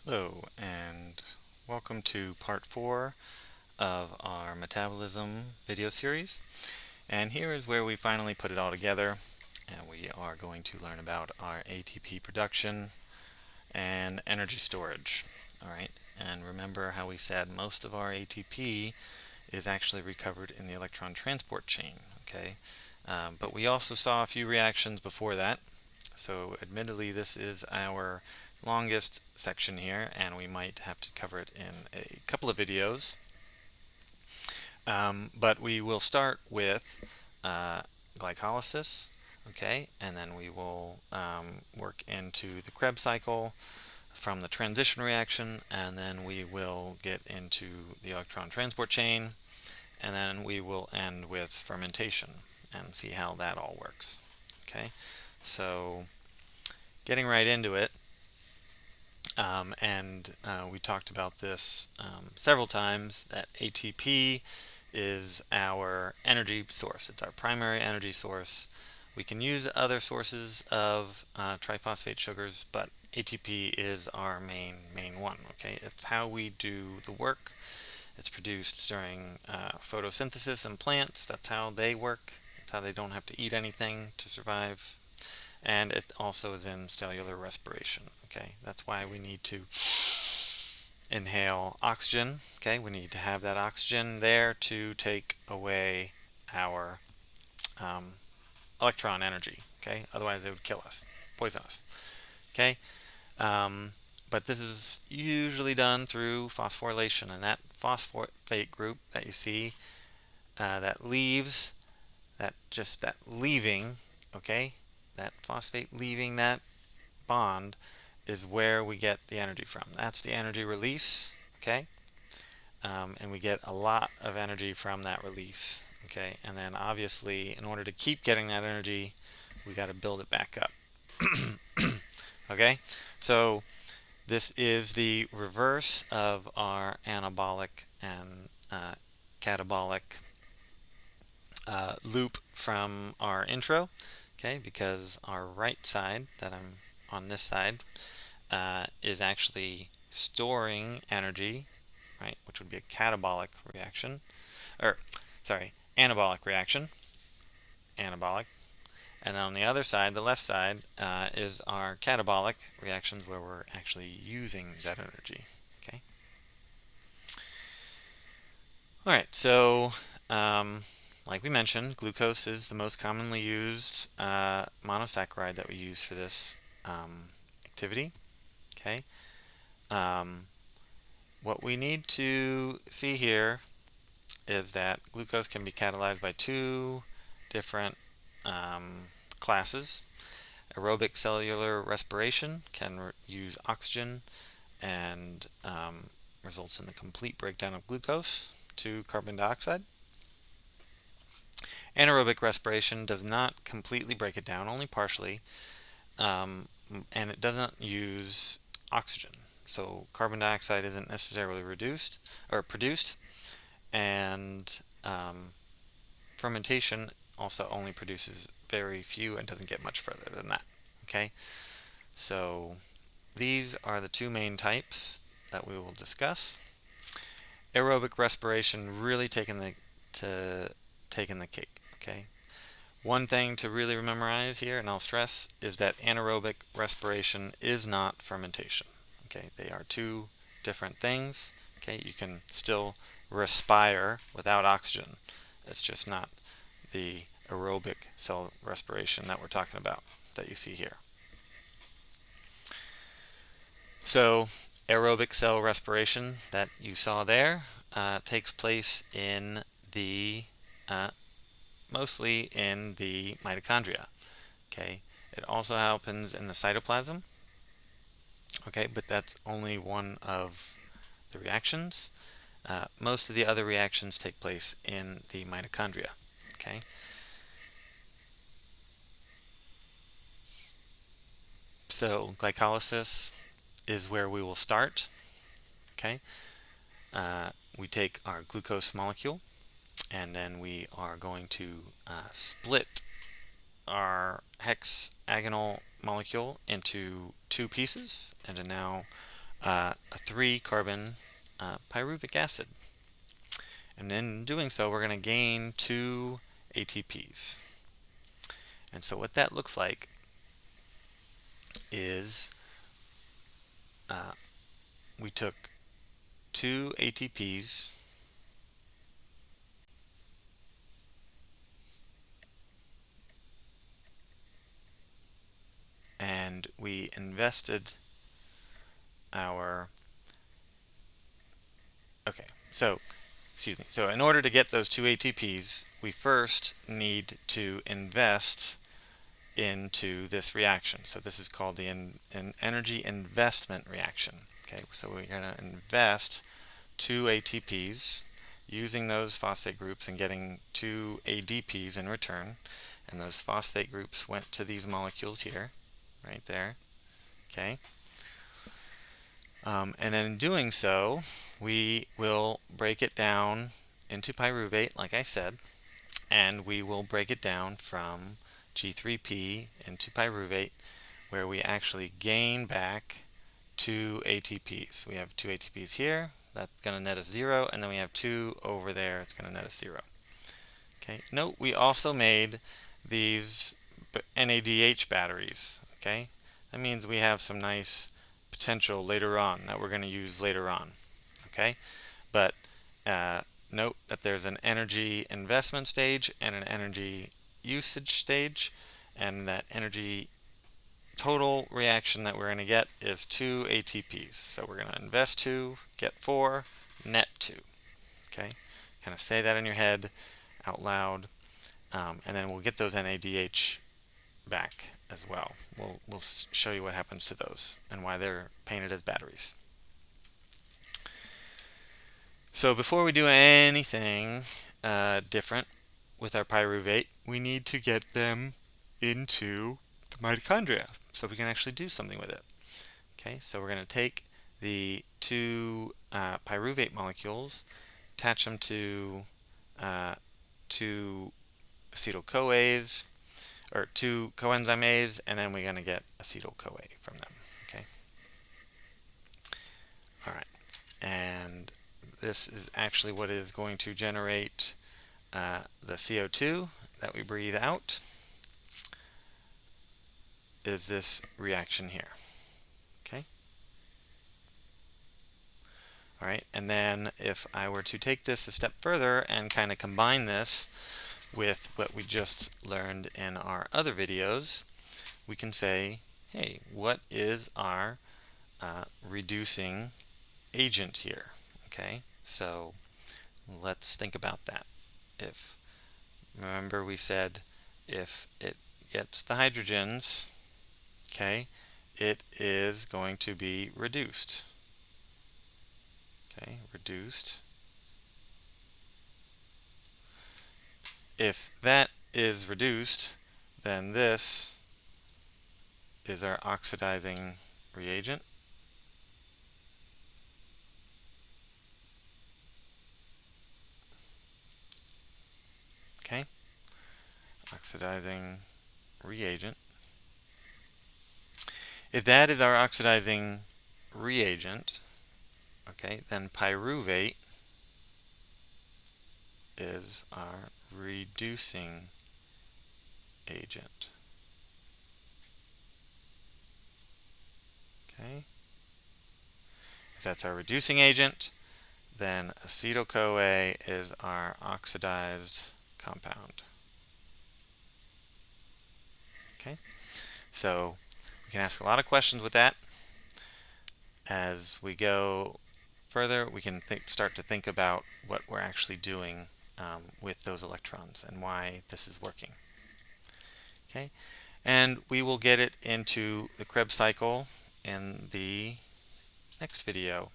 Hello, and welcome to part 4 of our Metabolism video series. And here is where we finally put it all together, and we are going to learn about our ATP production and energy storage. Alright, and remember how we said most of our ATP is actually recovered in the electron transport chain, okay? But we also saw a few reactions before that. So admittedly, this is our longest section here, and we might have to cover it in a couple of videos. But we will start with glycolysis, okay, and then we will work into the Krebs cycle from the transition reaction, and then we will get into the electron transport chain, and then we will end with fermentation and see how that all works. Okay, so getting right into it, we talked about this several times, that ATP is our energy source. It's our primary energy source. We can use other sources of triphosphate sugars, but ATP is our main one. Okay, it's how we do the work. It's produced during photosynthesis in plants. That's how they work. That's how they don't have to eat anything to survive. And it also is in cellular respiration. Okay, that's why we need to inhale oxygen. Okay, we need to have that oxygen there to take away our electron energy. Okay, otherwise it would kill us, poison us. Okay, but this is usually done through phosphorylation, and that phosphate group that you see that leaves, that leaving, okay, that phosphate leaving that bond is where we get the energy from. That's the energy release, okay, and we get a lot of energy from that release, okay, and then obviously in order to keep getting that energy, we got to build it back up. Okay, so this is the reverse of our anabolic and catabolic loop from our intro, okay, because our right side, that I'm on this side, is actually storing energy, right, which would be a catabolic reaction, or sorry, anabolic reaction, anabolic. And on the other side, the left side, is our catabolic reactions where we're actually using that energy. Okay. All right. So, like we mentioned, glucose is the most commonly used monosaccharide that we use for this activity. Okay. Um, what we need to see here is that glucose can be catalyzed by two different classes. Aerobic cellular respiration can use oxygen and results in the complete breakdown of glucose to carbon dioxide. Anaerobic respiration does not completely break it down, only partially, and it doesn't use oxygen. So carbon dioxide isn't necessarily reduced or produced, and fermentation also only produces very few and doesn't get much further than that. Okay, so these are the two main types that we will discuss. Aerobic respiration really taking the cake. Okay, one thing to really memorize here, and I'll stress, is that anaerobic respiration is not fermentation. Okay, they are two different things. Okay, you can still respire without oxygen. It's just not the aerobic cell respiration that we're talking about that you see here. So aerobic cell respiration that you saw there takes place in the mostly in the mitochondria. Okay, it also happens in the cytoplasm. Okay, but that's only one of the reactions. Most of the other reactions take place in the mitochondria. Okay, so glycolysis is where we will start. Okay, we take our glucose molecule, and then we are going to split our hexagonal molecule into two pieces, into now a 3-carbon pyruvic acid. And in doing so, we're going to gain 2 ATPs. And so what that looks like is we took 2 ATPs and we invested our, so in order to get those 2 ATPs, we first need to invest into this reaction. So this is called an energy investment reaction. Okay, so we're going to invest 2 ATPs using those phosphate groups and getting 2 ADPs in return. And those phosphate groups went to these molecules here, right there. Okay. And in doing so, we will break it down into pyruvate, like I said, and we will break it down from G3P into pyruvate, where we actually gain back 2 ATPs. We have 2 ATPs here, that's going to net us 0, and then we have 2 over there, it's going to net us 0. Okay. Note we also made these NADH batteries. Okay, that means we have some nice potential later on that we're going to use later on. Okay, but note that there's an energy investment stage and an energy usage stage, and that energy total reaction that we're going to get is 2 ATPs. So we're going to invest 2, get 4, net 2. Okay, kind of say that in your head out loud, and then we'll get those NADH back as well. We'll show you what happens to those and why they're painted as batteries. So before we do anything different with our pyruvate, we need to get them into the mitochondria so we can actually do something with it. Okay, so we're going to take the 2 pyruvate molecules, attach them to 2 acetyl-CoAs, or 2 coenzyme A's, and then we're going to get acetyl-CoA from them. Okay. All right, and this is actually what is going to generate the CO2 that we breathe out. Is this reaction here? Okay. All right, and then if I were to take this a step further and kind of combine this with what we just learned in our other videos, we can say, hey, what is our reducing agent here? Okay, so let's think about that. If, remember we said if it gets the hydrogens, okay, it is going to be reduced. Okay, reduced. If that is reduced, then this is our oxidizing reagent. Okay, oxidizing reagent. If that is our oxidizing reagent, okay, then pyruvate is our reducing agent. Okay, if that's our reducing agent, then acetyl-CoA is our oxidized compound. Okay, so we can ask a lot of questions with that. As we go further, we can start to think about what we're actually doing with those electrons and why this is working. Okay, and we will get it into the Krebs cycle in the next video.